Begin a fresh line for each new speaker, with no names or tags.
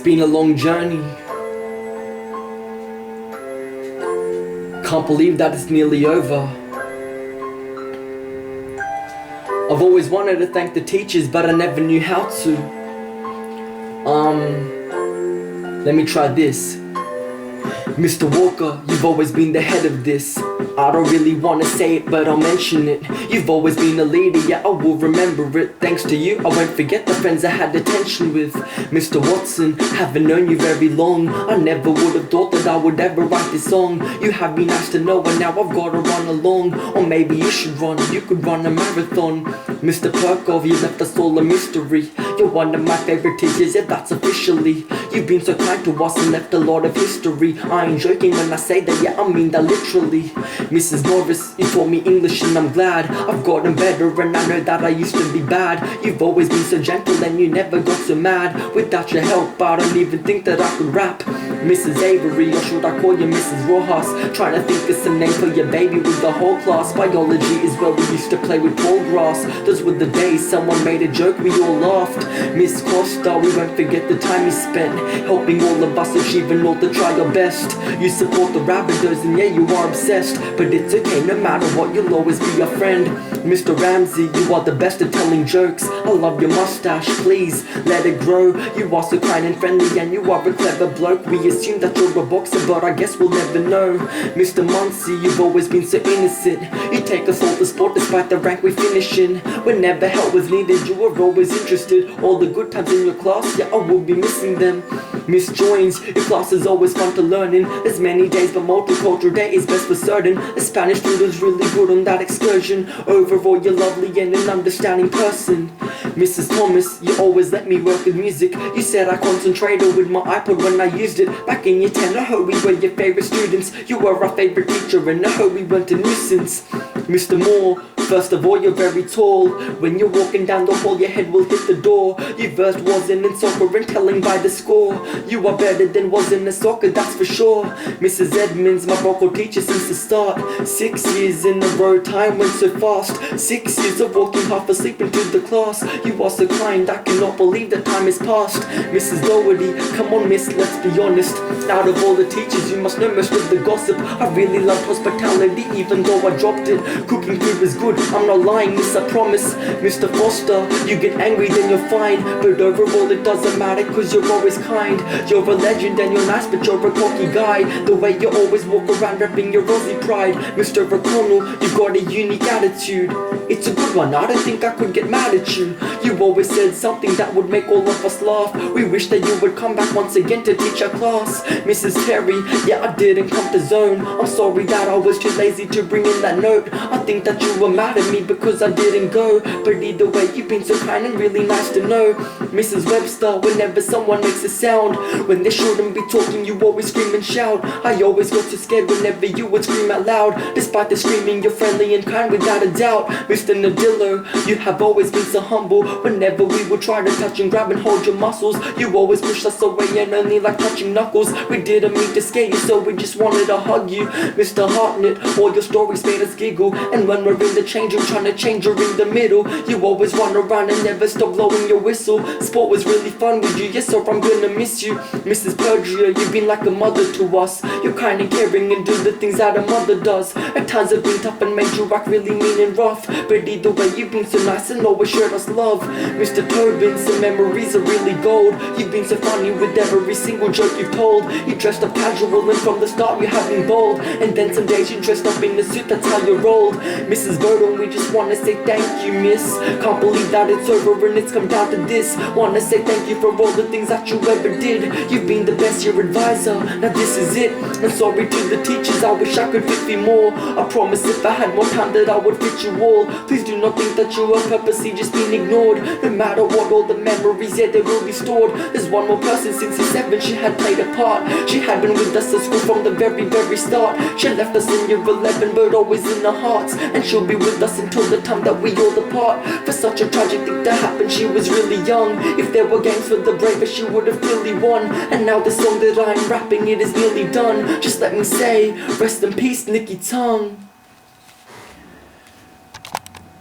been a long journey. Can't believe that it's nearly over. I've always wanted to thank the teachers, but I never knew how to. Let me try this. Mr. Walker, you've always been the head of this. I don't really wanna say it, but I'll mention it. You've always been a leader, yeah, I will remember it. Thanks to you, I won't forget the friends I had attention with. Mr. Watson, haven't known you very long. I never would have thought that I would ever write this song. You have been nice to know, and now I've gotta run along. Or maybe you should run, you could run a marathon. Mr. Perkov, you left us all a mystery. You're one of my favorite teachers, yeah, that's officially. You've been so kind to us and left a lot of history. I ain't joking when I say that, yeah, I mean that literally. Mrs. Norris, you taught me English and I'm glad I've gotten better, and I know that I used to be bad. You've always been so gentle and you never got so mad. Without your help, I don't even think that I could rap. Mrs. Avery, or should I call you Mrs. Rojas? Trying to think of some name for your baby with the whole class. Biology is where we used to play with tall grass. Those were the days someone made a joke, we all laughed. Miss Costa, we won't forget the time you spent helping all of us achieve and all to try your best. You support the Rabbitohs and yeah, you are obsessed, but it's okay, no matter what, you'll always be a friend. Mr. Ramsey, you are the best at telling jokes. I love your mustache, please let it grow. You are so kind and friendly and you are a clever bloke. We assume that you're a boxer, but I guess we'll never know. Mr. Muncie, you've always been so innocent. You take us all to sport despite the rank we finish in. Whenever help was needed, you were always interested. All the good times in your class, yeah, I will be missing them. Miss Joins, your class is always fun to learn in. There's many days, but multicultural day is best for certain. The Spanish student's really good on that excursion. Overall, you're lovely and an understanding person. Mrs. Thomas, you always let me work with music. You said I concentrated with my iPod when I used it. Back in year 10, I heard we were your favorite students. You were our favorite teacher and I heard we weren't a nuisance. Mr. Moore, first of all, you're very tall. When you're walking down the hall, your head will hit the door. You versed wasn't in soccer and telling by the score. You are better than was in the soccer, that's for sure. Mrs. Edmonds, my vocal teacher since the start. 6 years in a row, time went so fast. 6 years of walking half asleep into the class. You are so kind, I cannot believe that time has passed. Mrs. Doherty, come on miss, let's be honest. Out of all the teachers, you must know most of the gossip. I really loved hospitality, even though I dropped it. Cooking food was good, I'm not lying, miss, I promise. Mr. Foster, you get angry then you're fine, but overall it doesn't matter cause you're always kind. You're a legend and you're nice, but you're a cocky guy. The way you always walk around rapping your Aussie pride. Mr. O'Connell, you've got a unique attitude. It's a good one, I don't think I could get mad at you. You always said something that would make all of us laugh. We wish that you would come back once again to teach our class. Mrs. Terry, yeah, I didn't come to zone. I'm sorry that I was too lazy to bring in that note. I think that you were mad at me because I didn't go, but either way you've been so kind and really nice to know. Mrs. Webster, whenever someone makes a sound when they shouldn't be talking, you always scream and shout. I always got too scared whenever you would scream out loud. Despite the screaming, you're friendly and kind without a doubt. Mr. Nadillo, you have always been so humble. Whenever we would try to touch and grab and hold your muscles, you always pushed us away and only like touching knuckles. We didn't mean to scare you, so we just wanted to hug you. Mr. Hartnett, all your stories made us giggle, and when we're in the change room trying to change her in the middle, you always run around and never stop blowing your whistle. Sport was really fun with you, yes sir, I'm gonna miss you. Mrs. Pergia, you've been like a mother to us. You're kind and caring and do the things that a mother does. At times have been tough and made you act really mean and rough, but either way you've been so nice and always showed us love. Mr. Tobin, some memories are really gold. You've been so funny with every single joke you've told. You dressed up casual and from the start you have been bold, and then some days you dressed up in a suit, that's how you rolled. Mrs. Burton, we just wanna say thank you, miss. Can't believe that it's over and it's come down to this. Wanna say thank you for all the things that you ever did. You've been the best, your advisor, now this is it. I'm sorry to the teachers, I wish I could fit you more. I promise if I had more time that I would fit you all. Please do not think that you are purposely just being ignored. No matter what, all the memories, yeah, they will be stored. There's one more person since year 7, she had played a part. She had been with us at school from the very start. She left us in year 11, but always in our hearts, and she'll be with us until the time that we all depart. For such a tragic thing to happen, she was really young. If there were games for the bravest, she would have clearly won. And now the song that I'm rapping, it is nearly done. Just let me say, rest in peace, Nikki Tongue.